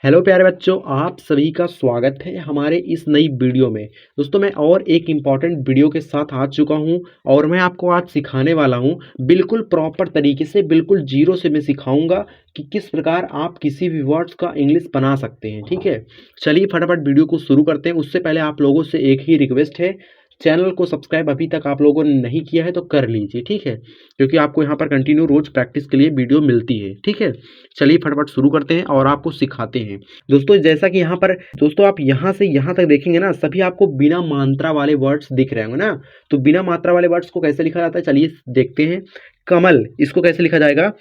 Hello प्यारे बच्चों, आप सभी का स्वागत है हमारे इस नई वीडियो में। दोस्तों, मैं और एक इम्पॉर्टेंट वीडियो के साथ आ चुका हूं और मैं आपको आज सिखाने वाला हूं बिल्कुल प्रॉपर तरीके से, बिल्कुल जीरो से मैं सिखाऊंगा कि किस प्रकार आप किसी भी वर्ड्स का इंग्लिश बना सकते हैं। ठीक है, चलिए फटाफट वीडियो को शुरू करते हैं। उससे पहले आप लोगों से एक ही रिक्वेस्ट है, चैनल को सब्सक्राइब अभी तक आप लोगों ने नहीं किया है तो कर लीजिए। ठीक है, क्योंकि आपको यहाँ पर कंटिन्यू रोज प्रैक्टिस के लिए वीडियो मिलती है। ठीक है, चलिए फटाफट शुरू करते हैं और आपको सिखाते हैं। दोस्तों, जैसा कि यहाँ पर दोस्तों आप यहाँ से यहाँ तक देखेंगे ना, सभी आपको बिना मात्रा वाले वर्ड्स दिख रहे होंगे ना। तो बिना मात्रा वाले वर्ड्स को कैसे लिखा जाता है, चलिए देखते हैं। कमल, इसको कैसे लिखा जाएगा?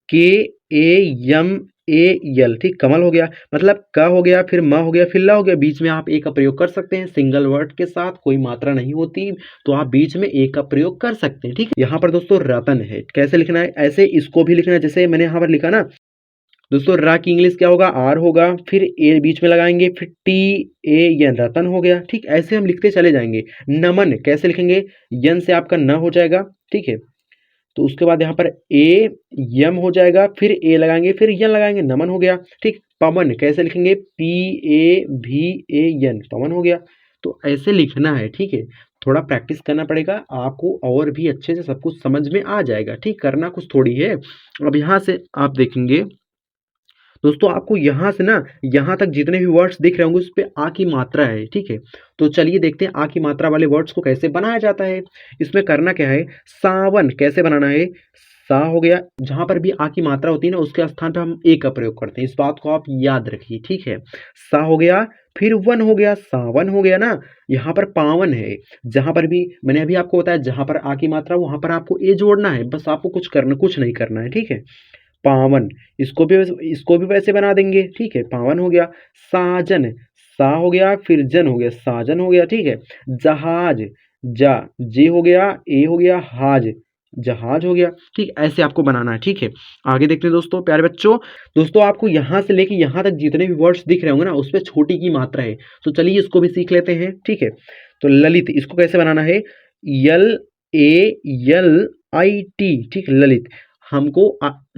के ए एम ए एल। ठीक, कमल हो गया, मतलब क हो गया, फिर म हो गया, फिर ल हो गया। बीच में आप ए का प्रयोग कर सकते हैं, सिंगल वर्ड के साथ कोई मात्रा नहीं होती तो आप बीच में ए का प्रयोग कर सकते हैं। ठीक है, यहाँ पर दोस्तों रतन है, कैसे लिखना है? ऐसे इसको भी लिखना है जैसे मैंने यहाँ पर लिखा ना। दोस्तों रा की इंग्लिश क्या होगा? आर होगा, फिर ए बीच में लगाएंगे, फिर टी ए एन, रतन हो गया। ठीक, ऐसे हम लिखते चले जाएंगे। नमन कैसे लिखेंगे? यन से आपका न हो जाएगा। ठीक है, तो उसके बाद यहाँ पर ए यम हो जाएगा, फिर ए लगाएंगे, फिर यन लगाएंगे, नमन हो गया। ठीक, पवन कैसे लिखेंगे? पी ए भी ए यन, पवन हो गया। तो ऐसे लिखना है। ठीक है, थोड़ा प्रैक्टिस करना पड़ेगा आपको और भी अच्छे से सब कुछ समझ में आ जाएगा। ठीक, करना कुछ थोड़ी है। अब यहाँ से आप देखेंगे दोस्तों, आपको यहाँ से ना यहाँ तक जितने भी वर्ड्स दिख रहे होंगे उस पे आ की मात्रा है। ठीक है, तो चलिए देखते हैं आ की मात्रा वाले वर्ड्स को कैसे बनाया जाता है। इसमें करना क्या है? सावन कैसे बनाना है? सा हो गया, जहां पर भी आ की मात्रा होती है ना उसके स्थान पे हम ए का प्रयोग करते हैं। इस बात को आप याद रखिए। ठीक है, सा हो गया, फिर वन हो गया, सावन हो गया ना। यहाँ पर पावन है, जहां पर भी मैंने अभी आपको बताया जहां पर आ की मात्रा वहां पर आपको ए जोड़ना है, बस आपको कुछ नहीं करना है। ठीक है, पावन, इसको भी वैसे बना देंगे। ठीक है, पावन हो गया। साजन, सा हो गया, फिर जन हो गया, साजन हो गया। ठीक है, जहाज, जा जे हो गया, ए हो गया, हाज, जहाज हो गया। ठीक, ऐसे आपको बनाना है। ठीक है, आगे देखते हैं दोस्तों प्यारे बच्चों। दोस्तों, आपको यहाँ से लेके यहाँ तक जितने भी वर्ड्स दिख रहे होंगे ना उस पर छोटी की मात्रा है, तो चलिए इसको भी सीख लेते हैं। ठीक है, तो ललित, इसको कैसे बनाना है? यल ए यल आई टी। ठीक, ललित, हमको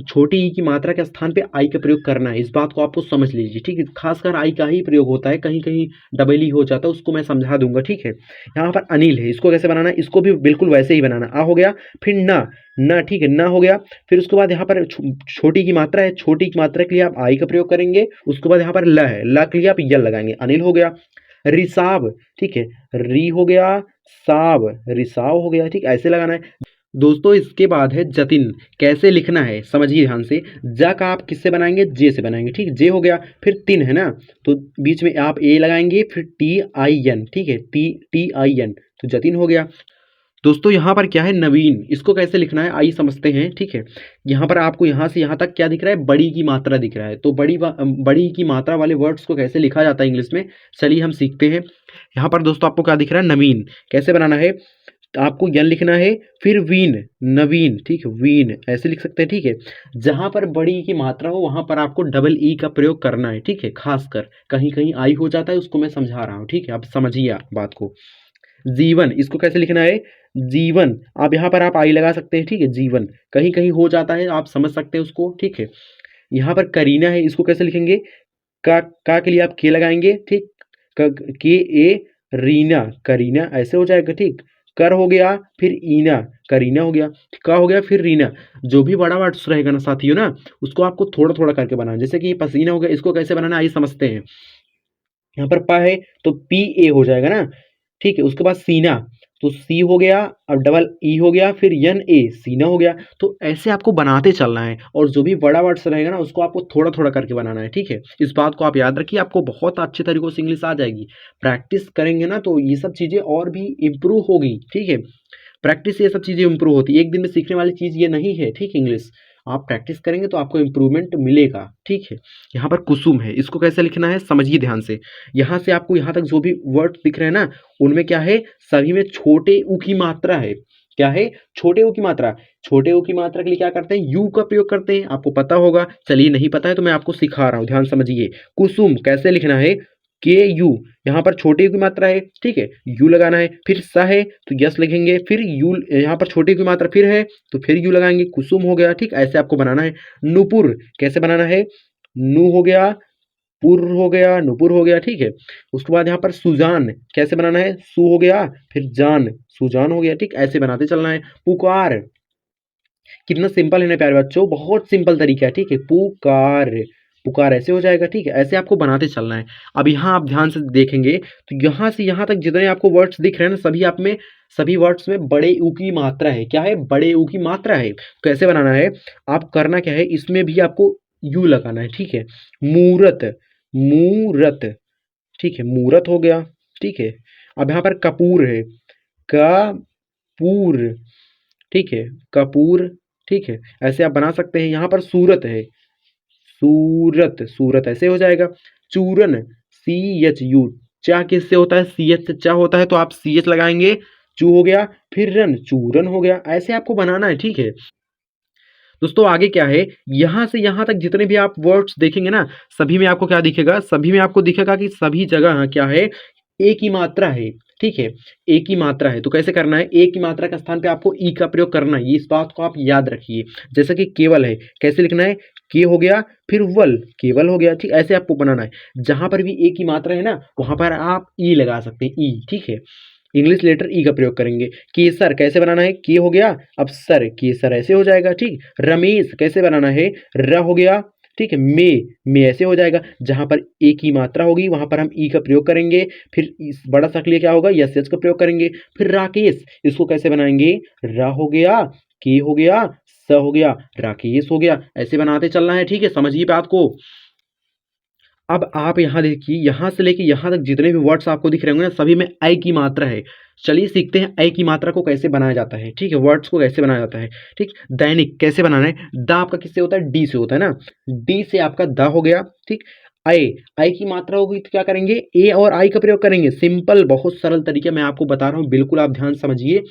छोटी ई की मात्रा के स्थान पे आई का प्रयोग करना है। इस बात को आपको समझ लीजिए। ठीक है, खासकर आई का ही प्रयोग होता है, कहीं कहीं डबल ई हो जाता है, उसको मैं समझा दूंगा। ठीक है, यहाँ पर अनिल है, इसको कैसे बनाना है? इसको भी बिल्कुल वैसे ही बनाना। आ हो गया, फिर ना, ना ठीक है, ना हो गया। फिर उसके बाद यहाँ पर छोटी की मात्रा है, छोटी की मात्रा के लिए आप आई का प्रयोग करेंगे। उसके बाद यहाँ पर ल है, ल के लिए आप यल लगाएंगे। अनिल हो गया। रिसाब, ठीक है, री हो गया, साब, रिसाव हो गया। ठीक, ऐसे लगाना है दोस्तों। इसके बाद है जतिन, कैसे लिखना है समझिए ध्यान से। जा का आप किससे बनाएंगे? जे से बनाएंगे। ठीक, जे हो गया, फिर तिन है ना, तो बीच में आप ए लगाएंगे, फिर टी आई एन। ठीक है, टी टी आई एन, तो जतिन हो गया। दोस्तों यहाँ पर क्या है? नवीन, इसको कैसे लिखना है आइए समझते हैं। ठीक है, यहाँ पर आपको यहाँ से यहाँ तक क्या दिख रहा है? बड़ी की मात्रा दिख रहा है, तो बड़ी की मात्रा वाले वर्ड्स को कैसे लिखा जाता है इंग्लिश में, चलिए हम सीखते हैं। यहाँ पर दोस्तों आपको क्या दिख रहा है? नवीन, कैसे बनाना है? तो आपको यन लिखना है, फिर वीन, नवीन। ठीक है, वीन ऐसे लिख सकते हैं। ठीक है, जहां पर बड़ी की मात्रा हो वहां पर आपको डबल ई का प्रयोग करना है। ठीक है, खासकर कहीं कहीं आई हो जाता है, उसको मैं समझा रहा हूँ। ठीक है, आप समझिए बात को। जीवन, इसको कैसे लिखना है? जीवन, आप यहाँ पर आप आई लगा सकते हैं। ठीक है, जीवन कहीं कहीं हो जाता है, आप समझ सकते हैं उसको। ठीक है, यहाँ पर करीना है, इसको कैसे लिखेंगे? का के लिए आप के लगाएंगे। ठीक, के ए रीना, करीना ऐसे हो जाएगा। ठीक, कर हो गया, फिर ईना, करीना हो गया। का हो गया, फिर रीना। जो भी बड़ा वर्ड रहेगा ना साथियों ना, उसको आपको थोड़ा थोड़ा करके बनाना। जैसे कि ये पसीना हो गया, इसको कैसे बनाना आइए समझते हैं। यहाँ पर पा है तो पी ए हो जाएगा ना। ठीक है, उसके बाद सीना, तो सी हो गया, अब डबल ई हो गया, फिर एन ए, सीना हो गया। तो ऐसे आपको बनाते चलना है, और जो भी बड़ा वर्ड्स रहेगा ना उसको आपको थोड़ा थोड़ा करके बनाना है। ठीक है, इस बात को आप याद रखिए, आपको बहुत अच्छे तरीकों से इंग्लिश आ जाएगी। प्रैक्टिस करेंगे ना तो ये सब चीज़ें और भी इम्प्रूव होगी। ठीक है, प्रैक्टिस से ये सब चीज़ें इम्प्रूव होती है, एक दिन में सीखने वाली चीज़ ये नहीं है। ठीक, इंग्लिश आप प्रैक्टिस करेंगे तो आपको इम्प्रूवमेंट मिलेगा। ठीक है, यहाँ पर कुसुम है, इसको कैसे लिखना है समझिए ध्यान से। यहाँ से आपको यहाँ तक जो भी वर्ड दिख रहे हैं ना उनमें क्या है? सभी में छोटे ऊ की मात्रा है। क्या है? छोटे ऊ की मात्रा। छोटे ऊ की मात्रा के लिए क्या करते हैं? यू का प्रयोग करते हैं, आपको पता होगा। चलिए नहीं पता है तो मैं आपको सिखा रहा हूँ, ध्यान समझिए। कुसुम कैसे लिखना है? के यू, यहाँ पर छोटे यू की मात्रा है। ठीक है, यू लगाना है, फिर सा है तो यस लिखेंगे, फिर यू, यहाँ पर छोटे की मात्रा फिर है तो फिर यू लगाएंगे, कुसुम हो गया। ठीक, ऐसे आपको बनाना है। नुपुर कैसे बनाना है? नू हो गया, पुर हो गया, नुपुर हो गया, ठीक है। उसके बाद यहाँ पर सुजान कैसे बनाना है, सु हो गया फिर जान, सुजान हो गया, ठीक। ऐसे बनाते चलना है। पुकार, कितना सिंपल है ना प्यारे बच्चों, बहुत सिंपल तरीका है, ठीक है। पुकार, पुकार ऐसे हो जाएगा, ठीक है। ऐसे आपको बनाते चलना है। अब यहाँ आप ध्यान से देखेंगे तो यहाँ से यहाँ तक जितने आपको वर्ड्स दिख रहे हैं ना, सभी आप में, सभी वर्ड्स में बड़े ऊ की मात्रा है। क्या है, बड़े ऊ की मात्रा है। कैसे बनाना है, आप करना क्या है, इसमें भी आपको यू लगाना है, ठीक है। मूरत, मूरत, ठीक है, मूरत हो गया, ठीक है। अब यहाँ पर कपूर है, कपूर, ठीक है, कपूर, ठीक है। ऐसे आप बना सकते हैं। यहाँ पर सूरत है, सूरत, सूरत ऐसे हो जाएगा। चूरन, सी एच यू, चा किससे होता है, सी एच से चा होता है, तो आप सी एच लगाएंगे, चू हो गया, फिर रन, चूरन हो गया। ऐसे आपको बनाना है, ठीक है। दोस्तों आगे क्या है, यहाँ से यहाँ तक जितने भी आप वर्ड्स देखेंगे ना, सभी में आपको क्या दिखेगा, सभी में आपको दिखेगा कि सभी जगह क्या है, एक ही मात्रा है, ठीक है। एक ही मात्रा है। तो कैसे करना है, एक ही मात्रा के स्थान पे आपको ई का प्रयोग करना है। इस बात को आप याद रखिए। जैसे कि केवल है, कैसे लिखना है, के हो गया फिर वल, केवल हो गया, ठीक। ऐसे आपको बनाना है। जहां पर भी एक ही मात्रा है ना, वहां पर आप ई लगा सकते हैं, ई, ठीक है। इंग्लिश लेटर ई का प्रयोग करेंगे। केसर कैसे बनाना है, के हो गया, अब सर, केसर ऐसे हो जाएगा, ठीक। रमेश कैसे बनाना है, र हो गया, ठीक है। मे ऐसे हो जाएगा। जहां पर एक ही मात्रा होगी वहां पर हम ई का प्रयोग करेंगे। फिर इस बड़ा सा के लिए क्या होगा, यस यस का प्रयोग करेंगे। फिर राकेश, इसको कैसे बनाएंगे, रा हो गया, के हो गया, स हो गया, राकेश हो गया। ऐसे बनाते चलना है, ठीक है। समझिए बात को। अब आप यहाँ देखिए, यहाँ से लेके यहाँ तक जितने भी वर्ड्स आपको दिख रहे होंगे ना, सभी में ऐ की मात्रा है। चलिए सीखते हैं ऐ की मात्रा को कैसे बनाया जाता है, ठीक है। वर्ड्स को कैसे बनाया जाता है, ठीक। दैनिक कैसे बनाना है, द आपका किससे होता है, डी से होता है ना। डी से आपका द हो गया, ठीक। आई, आई की मात्रा होगी तो क्या करेंगे, ए और आई का प्रयोग करेंगे। सिंपल, बहुत सरल तरीके मैं आपको बता रहा हूँ, बिल्कुल आप ध्यान समझिए।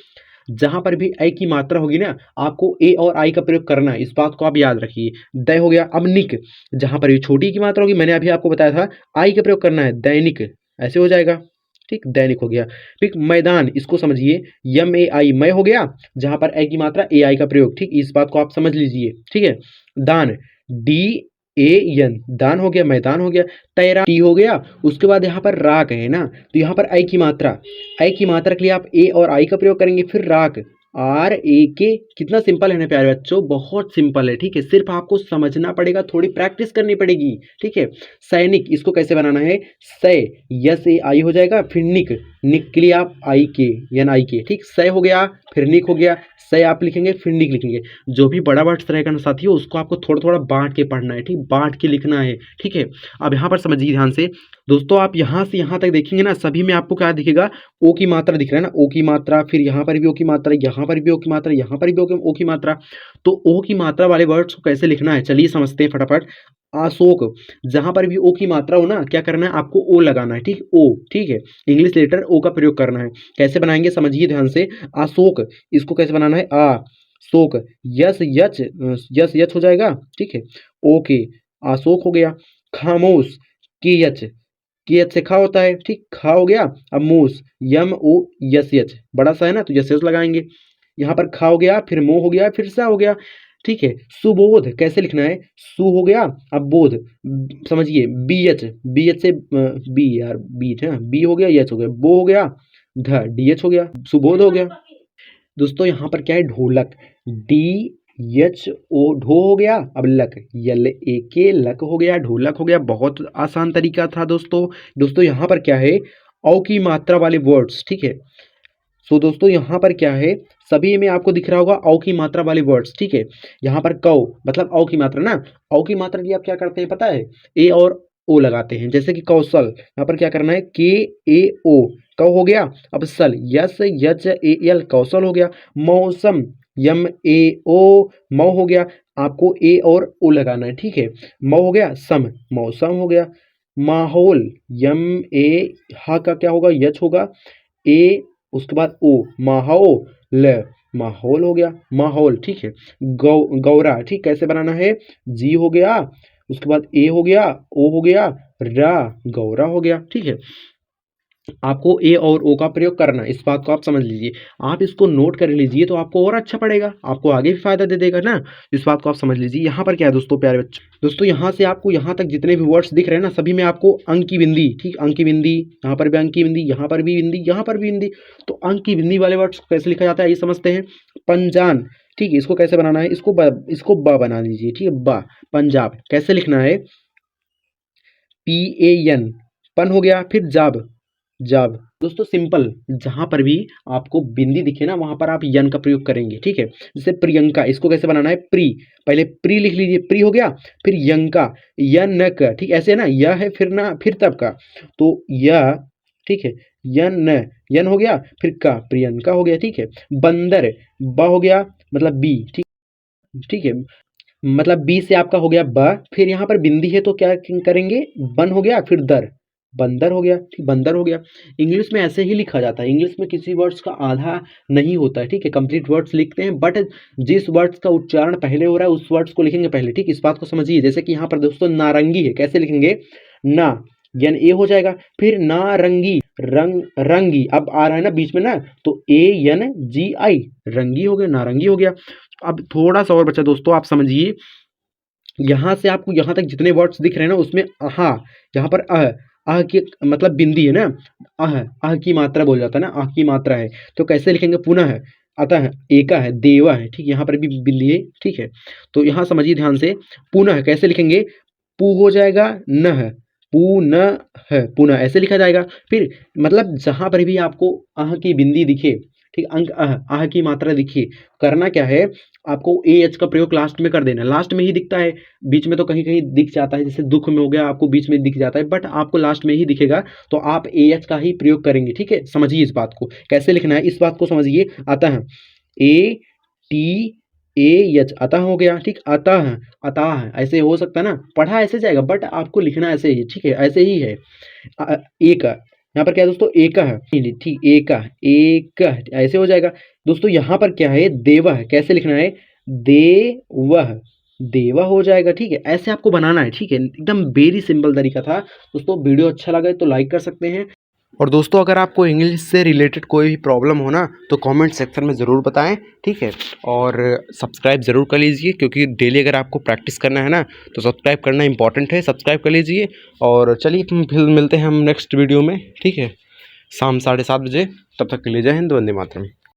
जहां पर भी आई की मात्रा होगी ना, आपको ए और आई का प्रयोग करना है। इस बात को आप याद रखिए। द हो गया। अब निक, जहां पर भी छोटी की मात्रा होगी, मैंने अभी आपको बताया था, आई का प्रयोग करना है, दैनिक ऐसे हो जाएगा, ठीक। दैनिक हो गया। फिर मैदान, इसको समझिए, यम ए आई, मैं हो गया, जहां पर ए की मात्रा ए आई का प्रयोग, ठीक। इस बात को आप समझ लीजिए, ठीक है। दान, डी ए एन, दान हो गया, मैदान हो गया। तैरा, टी हो गया। उसके बाद यहाँ पर राग है ना, तो यहाँ पर आई की मात्रा, आई की मात्रा के लिए आप ए और आई का प्रयोग करेंगे। फिर राग, आर ए के, कितना सिंपल है ना प्यारे बच्चों, बहुत सिंपल है, ठीक है। सिर्फ आपको समझना पड़ेगा, थोड़ी प्रैक्टिस करनी पड़ेगी, ठीक है। सैनिक, इसको कैसे बनाना है, सै, यस ए आई हो जाएगा। फिर निक, निक के लिए आप आई के, एन आई के, ठीक। सै हो गया, फिर निक हो गया, सै आप लिखेंगे, फिर निक लिखेंगे। जो भी बड़ा वर्ड्स रहेगा ना साथियों, उसको आपको थोड़ा थोड़ा बांट के पढ़ना है, ठीक, बांट के लिखना है, ठीक है। अब यहाँ पर समझिए ध्यान से दोस्तों, आप यहाँ से यहाँ तक देखेंगे ना, सभी में आपको क्या दिखेगा, ओ की मात्रा दिख रहा है ना, ओ की मात्रा, फिर यहाँ पर भी ओ की मात्रा, यहाँ पर भी ओ की मात्रा, यहाँ पर भी ओ की मात्रा। तो ओ की मात्रा वाले वर्ड्स को कैसे लिखना है, चलिए समझते हैं फटाफट। अशोक, जहां पर भी ओ की मात्रा हो ना, क्या करना है, आपको ओ लगाना है, ठीक, ओ, ठीक है। इंग्लिश लेटर ओ का प्रयोग करना है। कैसे बनाएंगे समझिए ध्यान से। अशोक, इसको कैसे बनाना है, आ शोक, यस यच, यस यच हो जाएगा, ठीक है। ओके, अशोक हो गया। खामोश, के यच, के एच से खा होता है, ठीक, खा हो गया। अब मूस, यम ओ यस एच, बड़ा सा है ना, तो यस एच लगाएंगे। यहाँ पर खा हो गया, फिर मो हो गया, फिर सा हो गया, ठीक है। सुबोध कैसे लिखना है, सु हो गया, अब बोध, समझिए, बी एच, बी एच से बी, यार बीट है, बी हो गया, एच हो गया, बो हो गया, ध, डी एच हो गया, सुबोध हो गया। दोस्तों यहाँ पर क्या है, ढोलक, डी एच ओ, ढो हो गया, अब लक, यल ए के, लक हो गया, ढोलक हो गया। बहुत आसान तरीका था दोस्तों। दोस्तों यहाँ पर क्या है, औ की मात्रा वाले वर्ड्स, ठीक है। सो दोस्तों यहाँ पर क्या है, सभी में आपको दिख रहा होगा औ की मात्रा वाले वर्ड्स, ठीक है। यहाँ पर कौ, मतलब औ की मात्रा ना, औ की मात्रा की आप क्या करते हैं पता है, ए और ओ लगाते हैं। जैसे कि कौशल, यहाँ पर क्या करना है, के ए ओ, कौ हो गया। अब सल, यस यच ए एल, कौशल हो गया। मौसम, यम ए ओ, मौ हो गया। आपको ए और ओ लगाना है, ठीक है। मौ हो गया, सम, मौसम हो गया। माहौल, यम ए, हा का क्या होगा, यच होगा, ए, उसके बाद ओ, माहौल, माहौल हो गया, माहौल, ठीक है। गौरा, ठीक, कैसे बनाना है, जी हो गया, उसके बाद ए हो गया, ओ हो गया, रा, गौरा हो गया, ठीक है। आपको ए और ओ का प्रयोग करना है, इस बात को आप समझ लीजिए। आप इसको नोट कर लीजिए तो आपको और अच्छा पड़ेगा, आपको आगे भी फायदा दे देगा ना। इस बात को आप समझ लीजिए। यहाँ पर क्या है दोस्तों, प्यारे बच्चों, दोस्तों यहाँ से आपको यहाँ तक जितने भी वर्ड्स दिख रहे हैं ना, सभी में आपको अंक की बिंदी, ठीक, अंक की बिंदी, यहाँ पर भी अंक की बिंदी, यहाँ पर भी बिंदी, यहाँ पर भी बिंदी। तो अंक की बिंदी वाले वर्ड्स को कैसे लिखा जाता है ये समझते हैं। पंजान, ठीक है, इसको कैसे बनाना है, इसको ब बना लीजिए, ठीक है, बा। पंजाब कैसे लिखना है, PAN, पन हो गया। फिर जाब, जाब दोस्तों सिंपल, जहां पर भी आपको बिंदी दिखे ना वहां पर आप यन का प्रयोग करेंगे, ठीक है। जैसे प्रियंका, इसको कैसे बनाना है, प्री, पहले प्री लिख लीजिए, प्री हो गया। फिर यंका, यन न क, ठीक, ऐसे है ना, यह है फिर ना फिर तब का, तो यह, ठीक है, यन न, यन हो गया, फिर का, प्रियंका हो गया, ठीक है। बंदर, ब हो गया, मतलब बी, ठीक, ठीक है, मतलब बी से आपका हो गया ब। फिर यहाँ पर बिंदी है तो क्या करेंगे, बन हो गया, फिर दर, बंदर हो गया, ठीक, बंदर हो गया। इंग्लिश में ऐसे ही लिखा जाता है, इंग्लिश में किसी वर्ड्स का आधा नहीं होता है, ठीक है, कंप्लीट वर्ड्स लिखते हैं, बट जिस वर्ड्स का उच्चारण पहले हो रहा है उस वर्ड्स को लिखेंगे पहले, ठीक, इस बात को समझिए। जैसे कि यहाँ पर दोस्तों नारंगी है, कैसे लिखेंगे, ना, यान ए हो जाएगा। फिर नारंगी, रंगी, अब आ रहा है ना बीच में ना, तो ANGI, रंगी हो गया, नारंगी हो गया। अब थोड़ा सा और बचा दोस्तों, आप समझिए। यहाँ से आपको यहाँ तक जितने वर्ड्स दिख रहे हैं ना उसमें अहा, यहाँ पर अह की मतलब बिंदी है ना, अह की मात्रा बोल जाता है ना, अह की मात्रा है, तो कैसे लिखेंगे, पुनः, अतः, एका है, देवा है, ठीक, यहाँ पर भी बिंदी है, ठीक है। तो यहाँ समझिए ध्यान से, पुनः कैसे लिखेंगे, पू हो जाएगा, न है, पुनः, पुनः ऐसे लिखा जाएगा। फिर मतलब जहां पर भी आपको अह की बिंदी दिखे, ठीक, अंक आह की मात्रा दिखी, करना क्या है, आपको AH का प्रयोग लास्ट में कर देना। लास्ट में ही दिखता है, बीच में तो कहीं कहीं दिख जाता है, जैसे दुख में हो गया आपको बीच में दिख जाता है, बट आपको लास्ट में ही दिखेगा, तो आप AH का ही प्रयोग करेंगे, ठीक है। समझिए इस बात को कैसे लिखना है, इस बात को समझिए। अतः, ATAH, अतः हो गया, ठीक, अतः, अतः ऐसे हो सकता है ना, पढ़ा ऐसे जाएगा बट आपको लिखना ऐसे ही, ठीक है, ऐसे ही है। एक, यहाँ पर क्या है दोस्तों, एक है, ठीक, एक ऐसे हो जाएगा। दोस्तों यहाँ पर क्या है, देवह, कैसे लिखना है, देवह, देवा हो जाएगा, ठीक है। ऐसे आपको बनाना है, ठीक है, एकदम वेरी सिंपल तरीका था। दोस्तों वीडियो अच्छा लगा तो लाइक कर सकते हैं, और दोस्तों अगर आपको इंग्लिश से रिलेटेड कोई भी प्रॉब्लम हो ना तो कमेंट सेक्शन में ज़रूर बताएं, ठीक है। और सब्सक्राइब ज़रूर कर लीजिए, क्योंकि डेली अगर आपको प्रैक्टिस करना है ना तो सब्सक्राइब करना इंपॉर्टेंट है, सब्सक्राइब कर लीजिए। और चलिए फिर मिलते हैं हम नेक्स्ट वीडियो में, ठीक है, शाम 7:30 बजे। तब तक के लिए जय हिंद, वंदे मातरम।